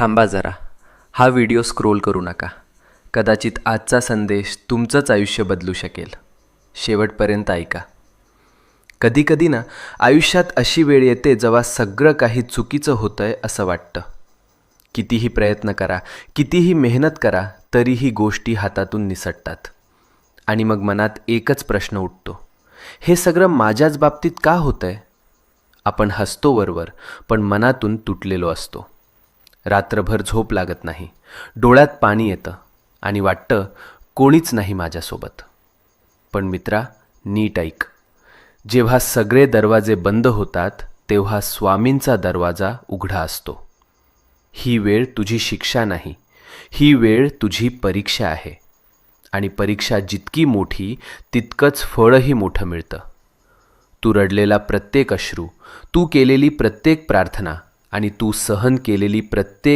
थांबा जरा. हा व्हिडिओ स्क्रोल करू नका. कदाचित आजचा संदेश तुमचंच आयुष्य बदलू शकेल. शेवटपर्यंत ऐका. कधीकधी ना आयुष्यात अशी वेळ येते जेव्हा सगळं काही चुकीचं होतंय असं वाटतं. कितीही प्रयत्न करा, कितीही मेहनत करा, तरीही गोष्टी हातातून निसटतात. आणि मग मनात एकच प्रश्न उठतो, हे सगळं माझ्याच बाबतीत का होतंय? आपण हसतो वरवर, पण मनातून तुटलेलो असतो. रात्रभर झोप लागत नाही, डोळ्यात पाणी येतं आणि वाटतं कोणीच नाही माझ्यासोबत. पण मित्रा, नीट ऐक. जेव्हा सगळे दरवाजे बंद होतात तेव्हा स्वामींचा दरवाजा उघडा असतो. ही वेळ तुझी शिक्षा नाही, ही वेळ तुझी परीक्षा आहे. आणि परीक्षा जितकी मोठी तितकंच फळही मोठं मिळतं. तू रडलेला प्रत्येक अश्रू, तू केलेली प्रत्येक प्रार्थना आणि तू सहन केलेली प्रत्येक